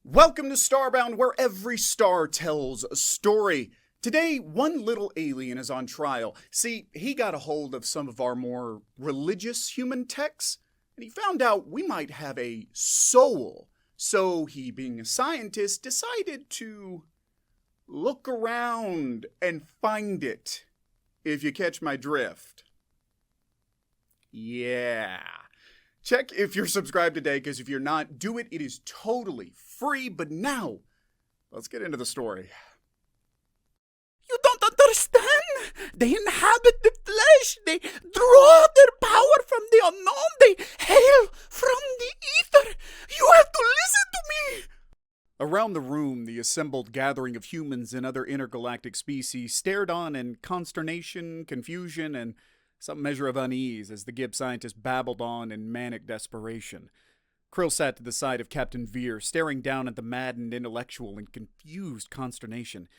Welcome to Starbound, where every star tells a story. Today, one little alien is on trial. See, he got a hold of some of our more religious human texts, and he found out we might have a soul. So he, being a scientist, decided to look around and find it, if you catch my drift. Yeah. Check if you're subscribed today, because if you're not, do it. It is totally free. But now, let's get into the story. You don't understand. They inhabit the flesh. They draw their power from the unknown. They hail from the ether. You have to listen to me. Around the room, the assembled gathering of humans and other intergalactic species stared on in consternation, confusion, and some measure of unease as the Gibb scientist babbled on in manic desperation. Krill sat to the side of Captain Veer, staring down at the maddened intellectual in confused consternation.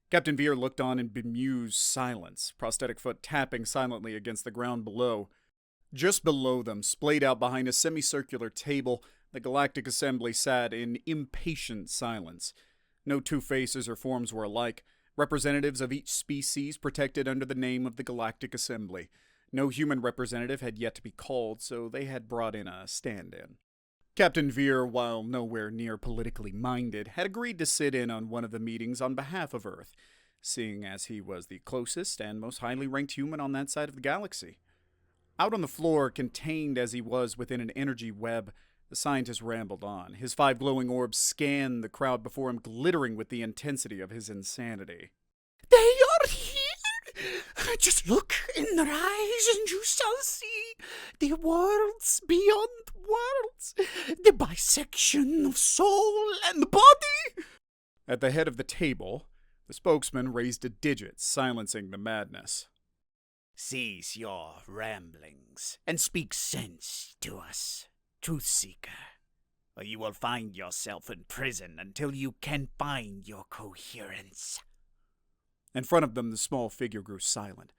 Captain Veer looked on in bemused silence, prosthetic foot tapping silently against the ground below. Just below them, splayed out behind a semicircular table, the Galactic Assembly sat in impatient silence. No two faces or forms were alike, representatives of each species protected under the name of the Galactic Assembly. No human representative had yet to be called, so they had brought in a stand-in. Captain Veer, while nowhere near politically minded, had agreed to sit in on one of the meetings on behalf of Earth, seeing as he was the closest and most highly ranked human on that side of the galaxy. Out on the floor, contained as he was within an energy web, the scientist rambled on. His 5 glowing orbs scanned the crowd before him, glittering with the intensity of his insanity. They are here. Just look in their eyes and you shall see the worlds beyond worlds, the bisection of soul and body. At the head of the table, the spokesman raised a digit, silencing the madness. Cease your ramblings and speak sense to us, truth seeker, or you will find yourself in prison until you can find your coherence. In front of them, the small figure grew silent,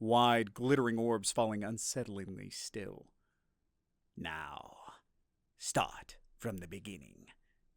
wide, glittering orbs falling unsettlingly still. Now, start from the beginning.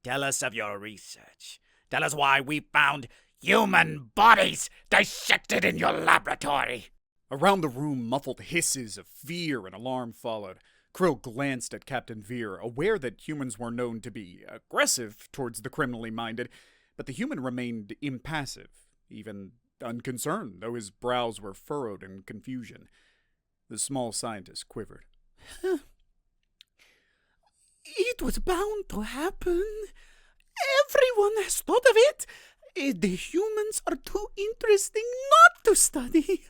Tell us of your research. Tell us why we found human bodies dissected in your laboratory. Around the room, muffled hisses of fear and alarm followed. Krill glanced at Captain Veer, aware that humans were known to be aggressive towards the criminally minded, but the human remained impassive, even unconcerned, though his brows were furrowed in confusion. The small scientist quivered. It was bound to happen. Everyone has thought of it. The humans are too interesting not to study,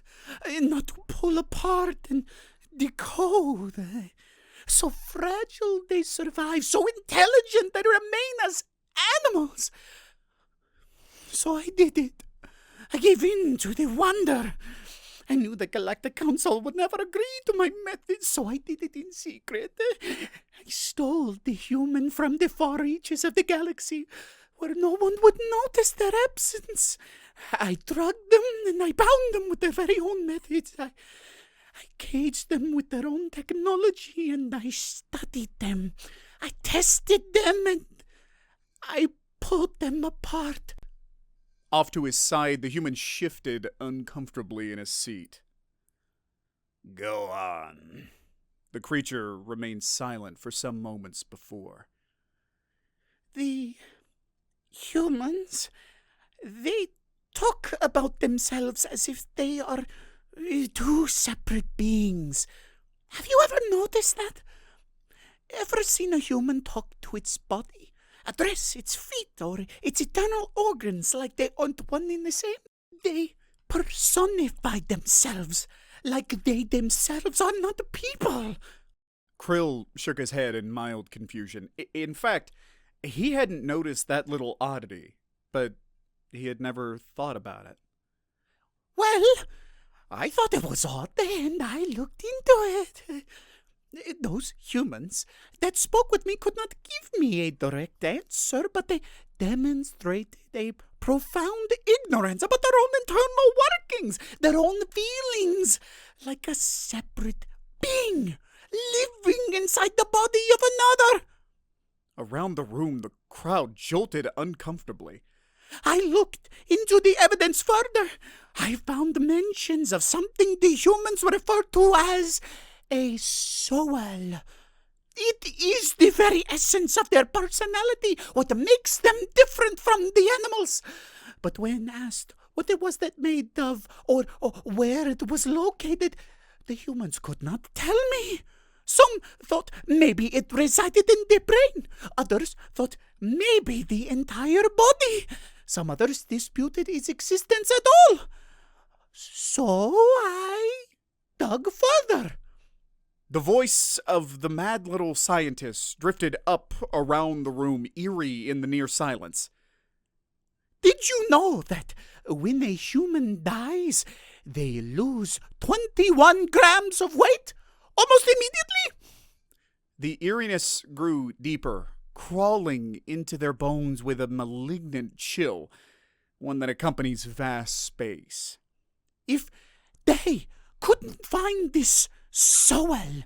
not to pull apart and decode. So fragile they survive, so intelligent they remain as animals. So I did it. I gave in to the wonder. I knew the Galactic Council would never agree to my methods, so I did it in secret. I stole the human from the far reaches of the galaxy, where no one would notice their absence. I drugged them, and I bound them with their very own methods. I caged them with their own technology, and I studied them. I tested them, and I pulled them apart. Off to his side, the human shifted uncomfortably in his seat. Go on. The creature remained silent for some moments before. The humans, they talk about themselves as if they are 2 separate beings. Have you ever noticed that? Ever seen a human talk to its body? Address its feet or its eternal organs like they aren't one and the same? They personify themselves like they themselves are not people. Krill shook his head in mild confusion. In fact, he hadn't noticed that little oddity, but he had never thought about it. Well, I thought it was odd, and I looked into it. Those humans that spoke with me could not give me a direct answer, but they demonstrated a profound ignorance about their own internal workings, their own feelings, like a separate being living inside the body of another. Around the room, the crowd jolted uncomfortably. I looked into the evidence further. I found mentions of something the humans refer to as a soul. It is the very essence of their personality, what makes them different from the animals. But when asked what it was that made of, or where it was located, the humans could not tell me. Some thought maybe it resided in the brain. Others thought maybe the entire body. Some others disputed its existence at all. So I dug further. The voice of the mad little scientist drifted up around the room, eerie in the near silence. Did you know that when a human dies, they lose 21 grams of weight almost immediately? The eeriness grew deeper, crawling into their bones with a malignant chill, one that accompanies vast space. If they couldn't find this soul,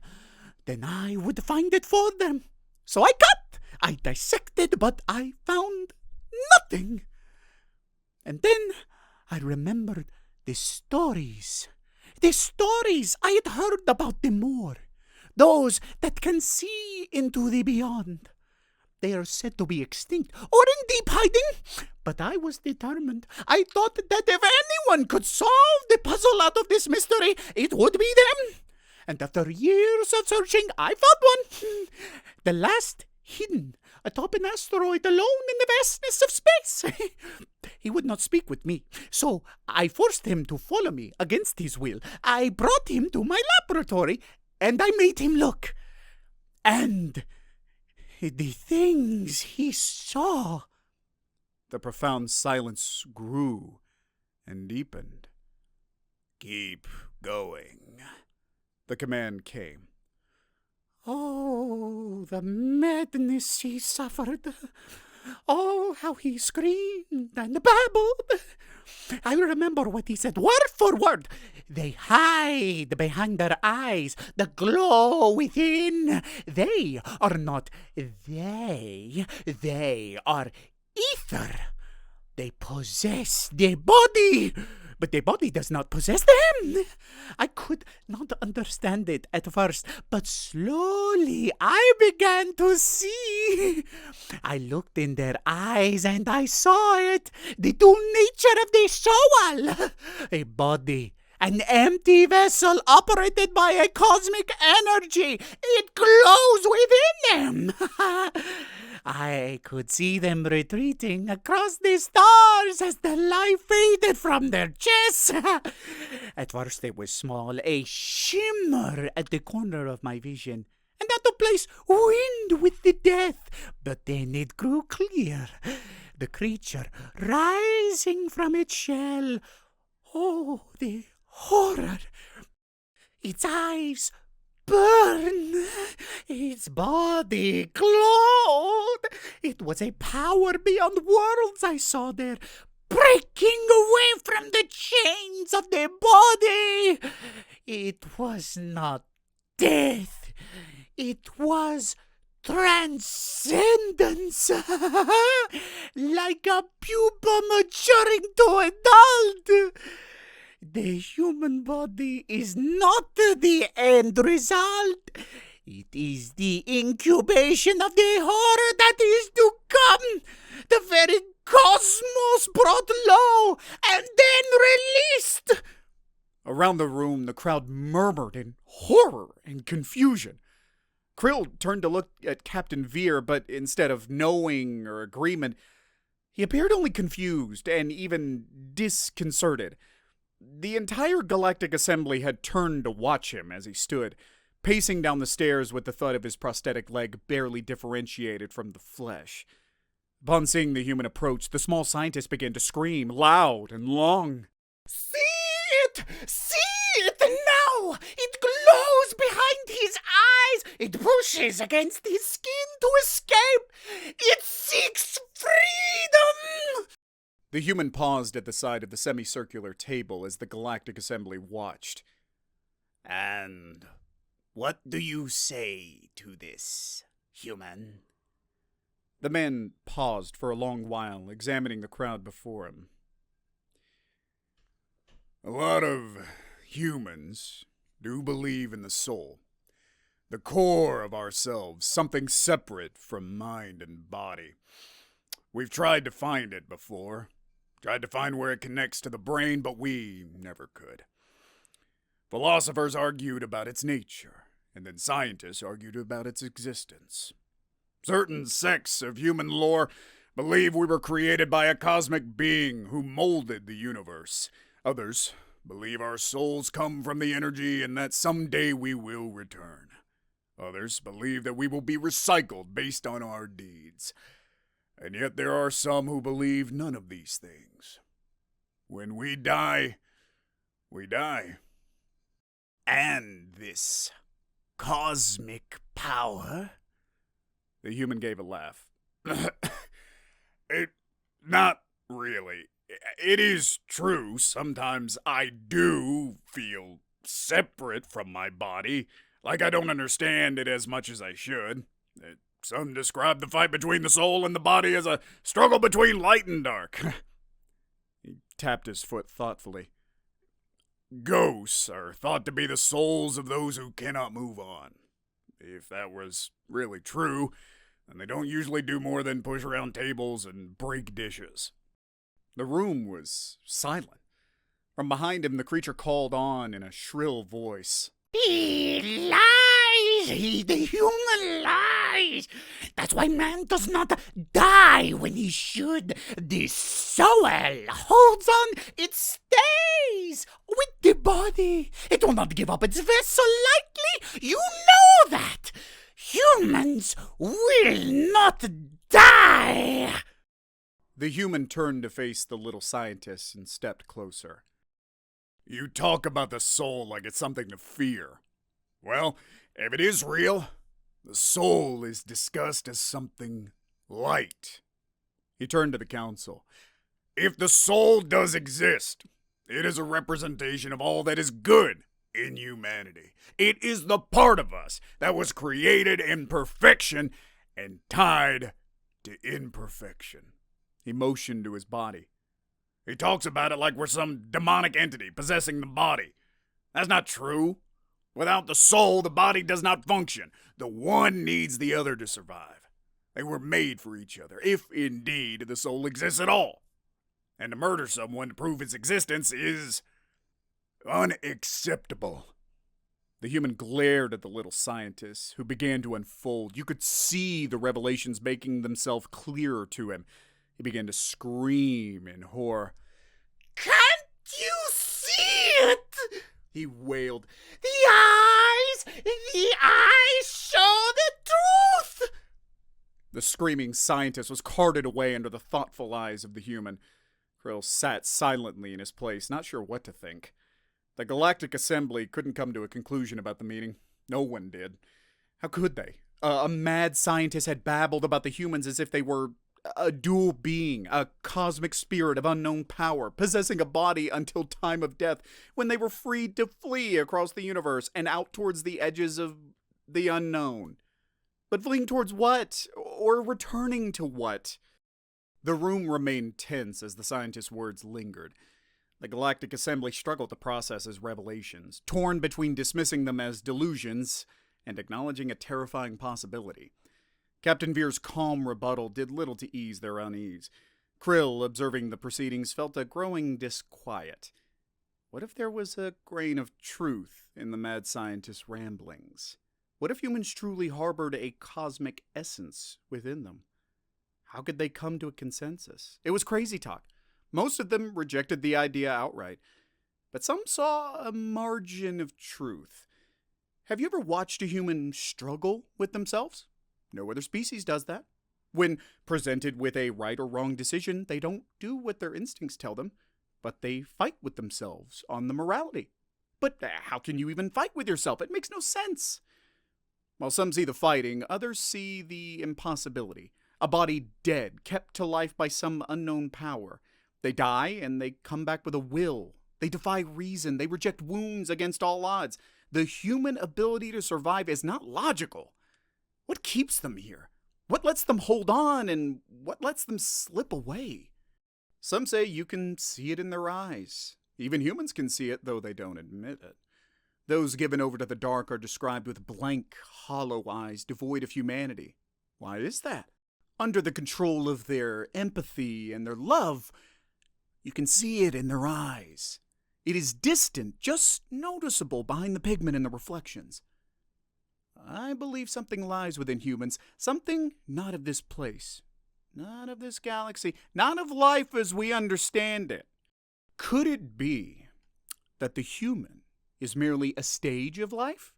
then I would find it for them. So I dissected, but I found nothing. And then I remembered the stories I had heard about the Moor, those that can see into the beyond. They are said to be extinct or in deep hiding, but I was determined. I thought that if anyone could solve the puzzle out of this mystery, it would be them. And after years of searching, I found one. The last hidden atop an asteroid alone in the vastness of space. He would not speak with me, so I forced him to follow me against his will. I brought him to my laboratory, and I made him look. And the things he saw. The profound silence grew and deepened. "Keep going," the command came. Oh, the madness he suffered. Oh, how he screamed and babbled. I remember what he said word for word. They hide behind their eyes the glow within. They are not they. They are ether. They possess the body, but the body does not possess them. I could not understand it at first, but slowly I began to see. I looked in their eyes and I saw it, the true nature of the soul. A body, an empty vessel operated by a cosmic energy. It glows within them. I could see them retreating across the stars as the light faded from their chests. At first it was small, a shimmer at the corner of my vision, and out of place wind with the death. But then it grew clear, the creature rising from its shell. Oh, the horror! Its eyes burn. Its body glowed. It was a power beyond worlds I saw there, breaking away from the chains of the body. It was not death. It was transcendence. Like a pupa maturing to adult. The human body is not the end result. It is the incubation of the horror that is to come. The very cosmos brought low and then released. Around the room, the crowd murmured in horror and confusion. Krill turned to look at Captain Veer, but instead of knowing or agreement, he appeared only confused and even disconcerted. The entire Galactic Assembly had turned to watch him as he stood, pacing down the stairs with the thud of his prosthetic leg barely differentiated from the flesh. Upon seeing the human approach, the small scientist began to scream, loud and long. See it! See it now! It glows behind his eyes! It pushes against his skin to escape! It seeks freedom! The human paused at the side of the semicircular table as the Galactic Assembly watched. "And what do you say to this, human?" The man paused for a long while, examining the crowd before him. A lot of humans do believe in the soul, the core of ourselves, something separate from mind and body. We've tried to find it before, tried to find where it connects to the brain, but we never could. Philosophers argued about its nature, and then scientists argued about its existence. Certain sects of human lore believe we were created by a cosmic being who molded the universe. Others believe our souls come from the energy and that someday we will return. Others believe that we will be recycled based on our deeds. And yet there are some who believe none of these things. When we die, we die. And this cosmic power? The human gave a laugh. Not really. It is true, sometimes I do feel separate from my body, like I don't understand it as much as I should. Some describe the fight between the soul and the body as a struggle between light and dark. He tapped his foot thoughtfully. Ghosts are thought to be the souls of those who cannot move on. If that was really true, then they don't usually do more than push around tables and break dishes. The room was silent. From behind him, the creature called on in a shrill voice. He lies! The human lies! That's why man does not die when he should. The soul holds on, it stays with the body. It will not give up its vessel lightly. You know that. Humans will not die. The human turned to face the little scientist and stepped closer. You talk about the soul like it's something to fear. Well, if it is real, the soul is discussed as something light. He turned to the council. If the soul does exist, it is a representation of all that is good in humanity. It is the part of us that was created in perfection and tied to imperfection. He motioned to his body. He talks about it like we're some demonic entity possessing the body. That's not true. Without the soul, the body does not function. The one needs the other to survive. They were made for each other, if indeed the soul exists at all. And to murder someone to prove its existence is unacceptable. The human glared at the little scientist, who began to unfold. You could see the revelations making themselves clearer to him. He began to scream in horror. Can't you see it? He wailed. The eyes show the truth. The screaming scientist was carted away under the thoughtful eyes of the human. Krill sat silently in his place, not sure what to think. The Galactic Assembly couldn't come to a conclusion about the meeting. No one did. How could they? A mad scientist had babbled about the humans as if they were a dual being, a cosmic spirit of unknown power, possessing a body until time of death, when they were freed to flee across the universe and out towards the edges of the unknown. But fleeing towards what? Or returning to what? The room remained tense as the scientist's words lingered. The Galactic Assembly struggled to process his revelations, torn between dismissing them as delusions and acknowledging a terrifying possibility. Captain Veer's calm rebuttal did little to ease their unease. Krill, observing the proceedings, felt a growing disquiet. What if there was a grain of truth in the mad scientist's ramblings? What if humans truly harbored a cosmic essence within them? How could they come to a consensus? It was crazy talk. Most of them rejected the idea outright, but some saw a margin of truth. Have you ever watched a human struggle with themselves? No other species does that. When presented with a right or wrong decision, they don't do what their instincts tell them, but they fight with themselves on the morality. But how can you even fight with yourself? It makes no sense. While some see the fighting, others see the impossibility. A body dead, kept to life by some unknown power. They die and they come back with a will. They defy reason. They reject wounds against all odds. The human ability to survive is not logical. What keeps them here? What lets them hold on and what lets them slip away? Some say you can see it in their eyes. Even humans can see it, though they don't admit it. Those given over to the dark are described with blank, hollow eyes, devoid of humanity. Why is that? Under the control of their empathy and their love, you can see it in their eyes. It is distant, just noticeable behind the pigment and the reflections. I believe something lies within humans, something not of this place, not of this galaxy, not of life as we understand it. Could it be that the human is merely a stage of life?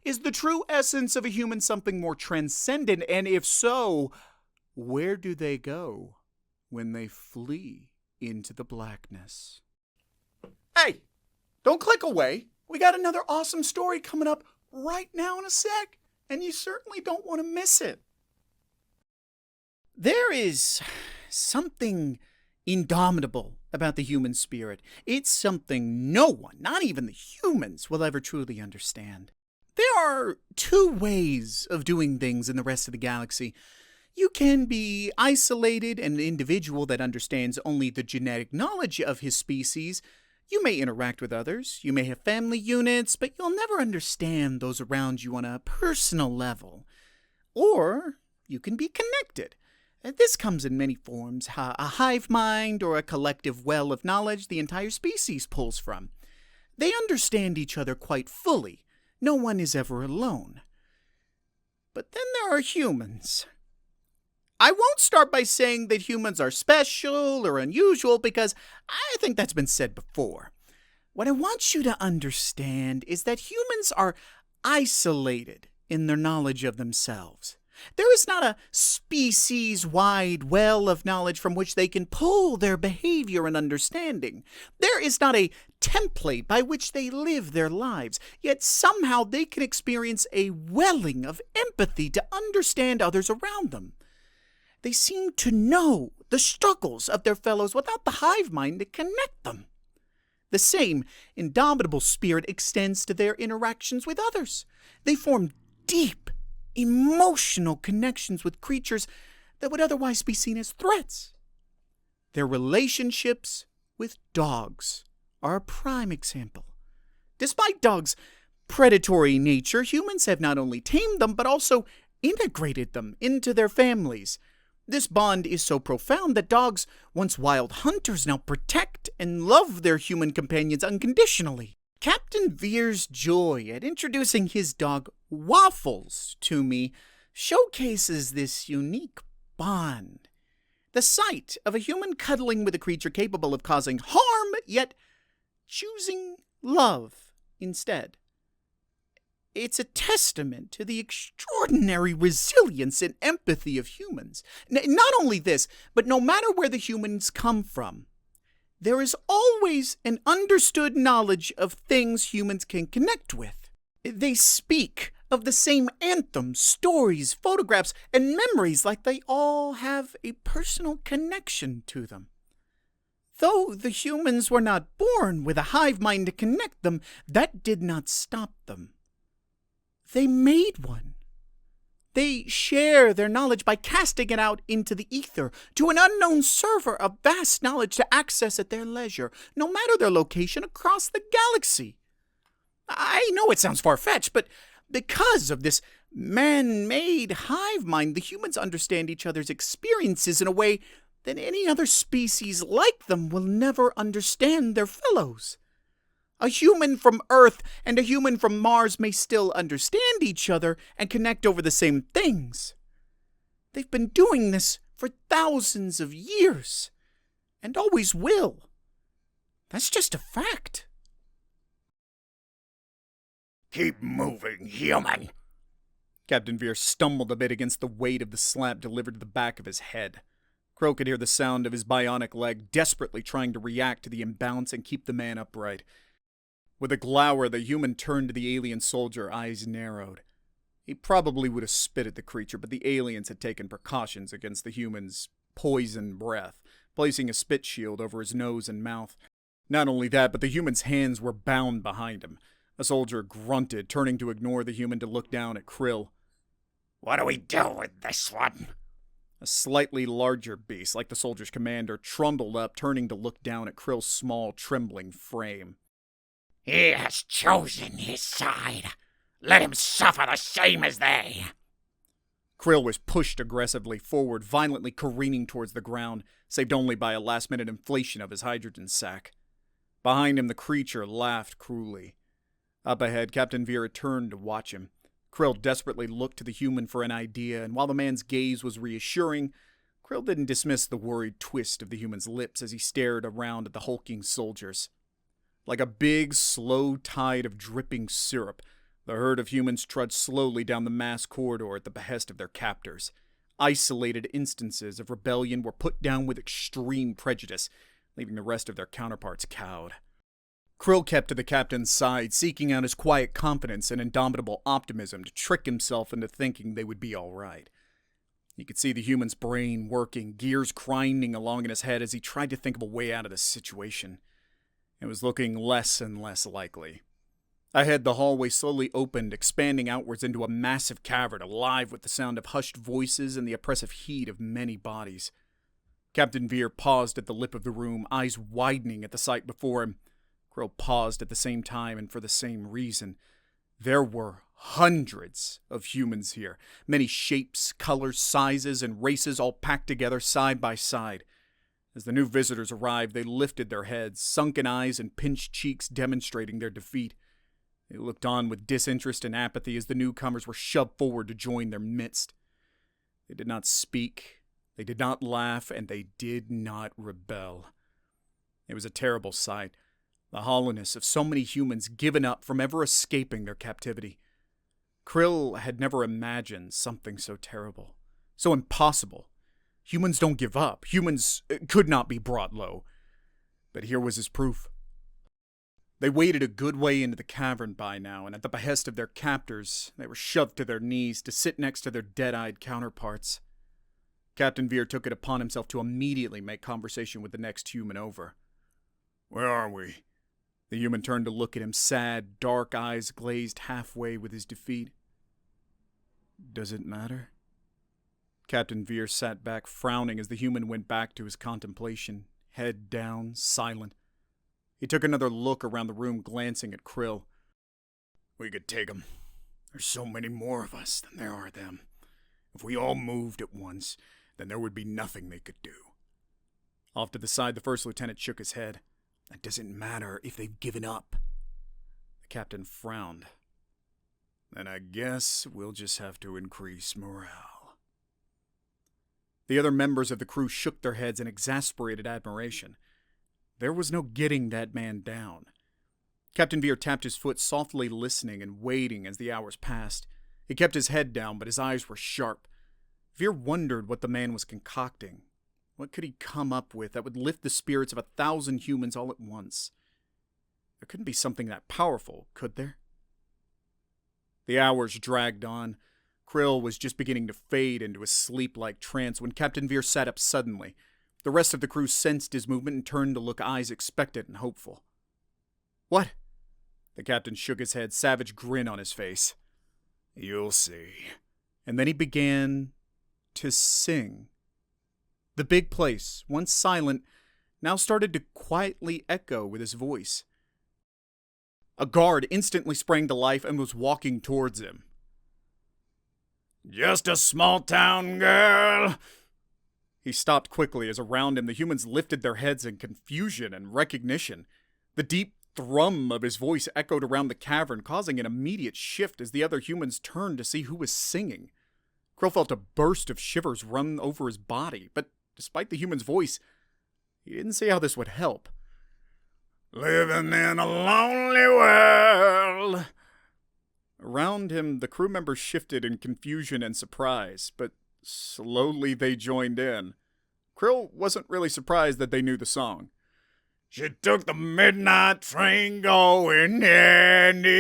Is the true essence of a human something more transcendent? And if so, where do they go when they flee into the blackness? Hey, don't click away. We got another awesome story coming up right now in a sec, and you certainly don't want to miss it. There is something indomitable about the human spirit. It's something no one, not even the humans, will ever truly understand. There are two ways of doing things in the rest of the galaxy. You can be isolated and an individual that understands only the genetic knowledge of his species. You may interact with others, you may have family units, but you'll never understand those around you on a personal level. Or you can be connected. This comes in many forms, a hive mind or a collective well of knowledge the entire species pulls from. They understand each other quite fully. No one is ever alone. But then there are humans. I won't start by saying that humans are special or unusual because I think that's been said before. What I want you to understand is that humans are isolated in their knowledge of themselves. There is not a species-wide well of knowledge from which they can pull their behavior and understanding. There is not a template by which they live their lives, yet somehow they can experience a welling of empathy to understand others around them. They seem to know the struggles of their fellows without the hive mind to connect them. The same indomitable spirit extends to their interactions with others. They form deep, emotional connections with creatures that would otherwise be seen as threats. Their relationships with dogs are a prime example. Despite dogs' predatory nature, humans have not only tamed them, but also integrated them into their families. This bond is so profound that dogs, once wild hunters, now protect and love their human companions unconditionally. Captain Veer's joy at introducing his dog Waffles to me showcases this unique bond. The sight of a human cuddling with a creature capable of causing harm, yet choosing love instead. It's a testament to the extraordinary resilience and empathy of humans. Not only this, but no matter where the humans come from, there is always an understood knowledge of things humans can connect with. They speak of the same anthems, stories, photographs, and memories like they all have a personal connection to them. Though the humans were not born with a hive mind to connect them, that did not stop them. They made one. They share their knowledge by casting it out into the ether to an unknown server of vast knowledge to access at their leisure, no matter their location across the galaxy. I know it sounds far-fetched, but because of this man-made hive mind, the humans understand each other's experiences in a way that any other species like them will never understand their fellows. A human from Earth and a human from Mars may still understand each other and connect over the same things. They've been doing this for thousands of years, and always will. That's just a fact. Keep moving, human. Captain Veer stumbled a bit against the weight of the slap delivered to the back of his head. Krill could hear the sound of his bionic leg desperately trying to react to the imbalance and keep the man upright. With a glower, the human turned to the alien soldier, eyes narrowed. He probably would have spit at the creature, but the aliens had taken precautions against the human's poison breath, placing a spit shield over his nose and mouth. Not only that, but the human's hands were bound behind him. A soldier grunted, turning to ignore the human to look down at Krill. What do we do with this one? A slightly larger beast, like the soldier's commander, trundled up, turning to look down at Krill's small, trembling frame. He has chosen his side. Let him suffer the same as they. Krill was pushed aggressively forward, violently careening towards the ground, saved only by a last-minute inflation of his hydrogen sac. Behind him, the creature laughed cruelly. Up ahead, Captain Vera turned to watch him. Krill desperately looked to the human for an idea, and while the man's gaze was reassuring, Krill didn't dismiss the worried twist of the human's lips as he stared around at the hulking soldiers. Like a big, slow tide of dripping syrup, the herd of humans trudged slowly down the mass corridor at the behest of their captors. Isolated instances of rebellion were put down with extreme prejudice, leaving the rest of their counterparts cowed. Krill kept to the captain's side, seeking out his quiet confidence and indomitable optimism to trick himself into thinking they would be all right. He could see the human's brain working, gears grinding along in his head as he tried to think of a way out of the situation. It was looking less and less likely. Ahead, the hallway slowly opened, expanding outwards into a massive cavern, alive with the sound of hushed voices and the oppressive heat of many bodies. Captain Veer paused at the lip of the room, eyes widening at the sight before him. Krill paused at the same time, and for the same reason. There were hundreds of humans here, many shapes, colors, sizes, and races all packed together side by side. As the new visitors arrived, they lifted their heads, sunken eyes and pinched cheeks demonstrating their defeat. They looked on with disinterest and apathy as the newcomers were shoved forward to join their midst. They did not speak, they did not laugh, and they did not rebel. It was a terrible sight. The hollowness of so many humans given up from ever escaping their captivity. Krill had never imagined something so terrible, so impossible. Humans don't give up. Humans could not be brought low. But here was his proof. They waded a good way into the cavern by now, and at the behest of their captors, they were shoved to their knees to sit next to their dead-eyed counterparts. Captain Veer took it upon himself to immediately make conversation with the next human over. Where are we? The human turned to look at him, sad, dark eyes glazed halfway with his defeat. Does it matter? Captain Veer sat back, frowning as the human went back to his contemplation, head down, silent. He took another look around the room, glancing at Krill. We could take them. There's so many more of us than there are them. If we all moved at once, then there would be nothing they could do. Off to the side, the first lieutenant shook his head. That doesn't matter if they've given up. The captain frowned. Then I guess we'll just have to increase morale. The other members of the crew shook their heads in exasperated admiration. There was no getting that man down. Captain Veer tapped his foot, softly listening and waiting as the hours passed. He kept his head down, but his eyes were sharp. Veer wondered what the man was concocting. What could he come up with that would lift the spirits of 1,000 humans all at once? There couldn't be something that powerful, could there? The hours dragged on. Krill was just beginning to fade into a sleep-like trance when Captain Veer sat up suddenly. The rest of the crew sensed his movement and turned to look, eyes expectant and hopeful. What? The captain shook his head, savage grin on his face. You'll see. And then he began to sing. The big place, once silent, now started to quietly echo with his voice. A guard instantly sprang to life and was walking towards him. Just a small town girl. He stopped quickly as around him the humans lifted their heads in confusion and recognition. The deep thrum of his voice echoed around the cavern, causing an immediate shift as the other humans turned to see who was singing. Krill felt a burst of shivers run over his body, but despite the human's voice, he didn't see how this would help. Living in a lonely world. Around him, the crew members shifted in confusion and surprise, but slowly they joined in. Krill wasn't really surprised that they knew the song. She took the midnight train going anywhere.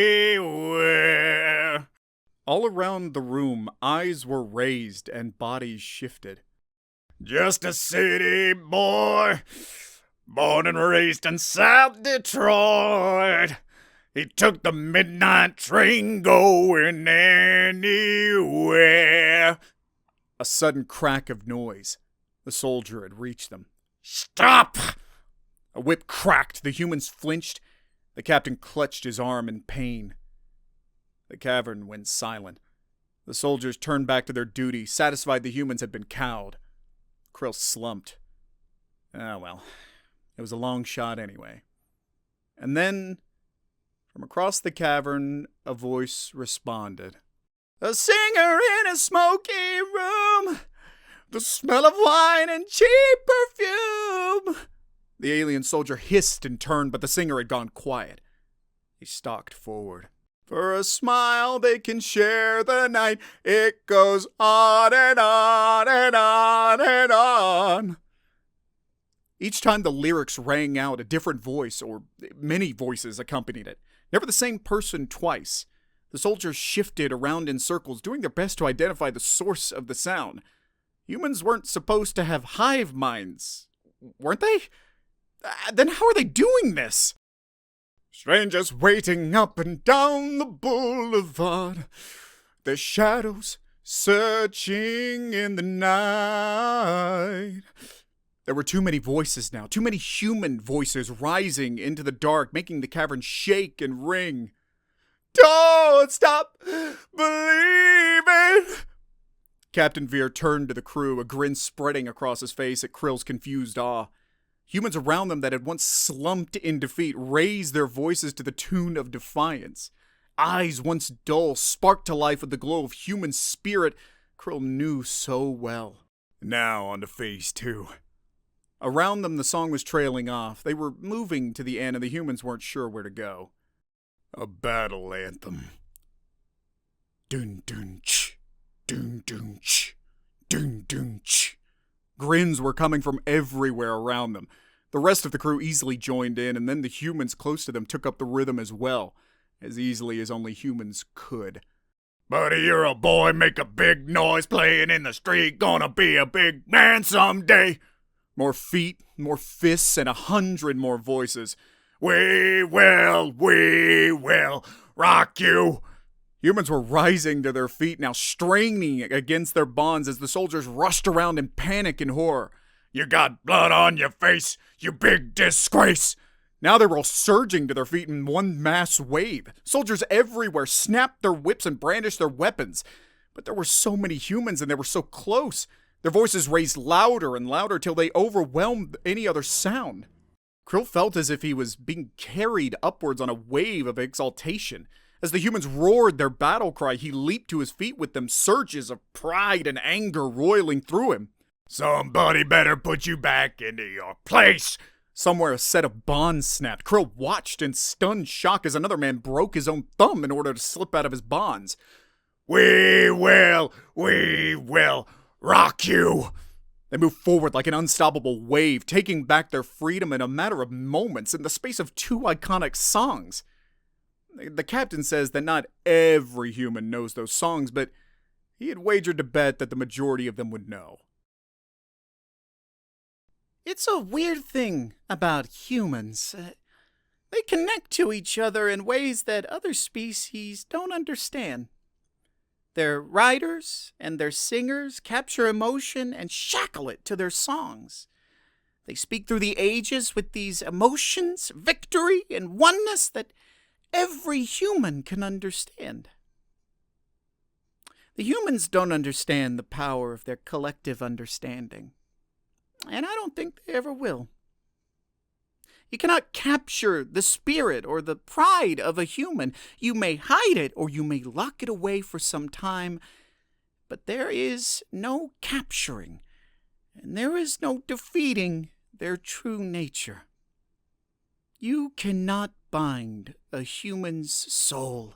All around the room, eyes were raised and bodies shifted. Just a city boy, born and raised in South Detroit. He took the midnight train going anywhere. A sudden crack of noise. The soldier had reached them. Stop! A whip cracked. The humans flinched. The captain clutched his arm in pain. The cavern went silent. The soldiers turned back to their duty, satisfied the humans had been cowed. Krill slumped. Ah, well, it was a long shot anyway. And then, from across the cavern, a voice responded. A singer in a smoky room, the smell of wine and cheap perfume. The alien soldier hissed and turned, but the singer had gone quiet. He stalked forward. For a smile they can share the night. It goes on and on and on and on. Each time the lyrics rang out, a different voice, or many voices, accompanied it. Never the same person twice. The soldiers shifted around in circles, doing their best to identify the source of the sound. Humans weren't supposed to have hive minds, weren't they? Then how are they doing this? Strangers waiting up and down the boulevard, their shadows searching in the night. There were too many voices now, too many human voices rising into the dark, making the cavern shake and ring. Don't stop believing! Captain Veer turned to the crew, a grin spreading across his face at Krill's confused awe. Humans around them that had once slumped in defeat raised their voices to the tune of defiance. Eyes once dull sparked to life with the glow of human spirit Krill knew so well. Now on to phase 2. Around them the song was trailing off. They were moving to the end and the humans weren't sure where to go. A battle anthem. Dun dun ch, dun dun ch, dun dun ch. Grins were coming from everywhere around them. The rest of the crew easily joined in, and then the humans close to them took up the rhythm as well, as easily as only humans could. Buddy, you're a boy, make a big noise, playing in the street, gonna be a big man someday. More feet, more fists, and 100 more voices. We will rock you. Humans were rising to their feet now, straining against their bonds as the soldiers rushed around in panic and horror. You got blood on your face, you big disgrace. Now they were all surging to their feet in one mass wave. Soldiers everywhere snapped their whips and brandished their weapons. But there were so many humans and they were so close. Their voices raised louder and louder till they overwhelmed any other sound. Krill felt as if he was being carried upwards on a wave of exaltation. As the humans roared their battle cry, he leaped to his feet with them, surges of pride and anger roiling through him. Somebody better put you back into your place. Somewhere a set of bonds snapped. Krill watched in stunned shock as another man broke his own thumb in order to slip out of his bonds. We will rock you. They moved forward like an unstoppable wave, taking back their freedom in a matter of moments in the space of 2 iconic songs. The captain says that not every human knows those songs, but he had wagered to bet that the majority of them would know. It's a weird thing about humans. They connect to each other in ways that other species don't understand. Their writers and their singers capture emotion and shackle it to their songs. They speak through the ages with these emotions, victory, and oneness that every human can understand. The humans don't understand the power of their collective understanding, and I don't think they ever will. You cannot capture the spirit or the pride of a human. You may hide it or you may lock it away for some time, but there is no capturing, and there is no defeating their true nature. You cannot bind a human's soul.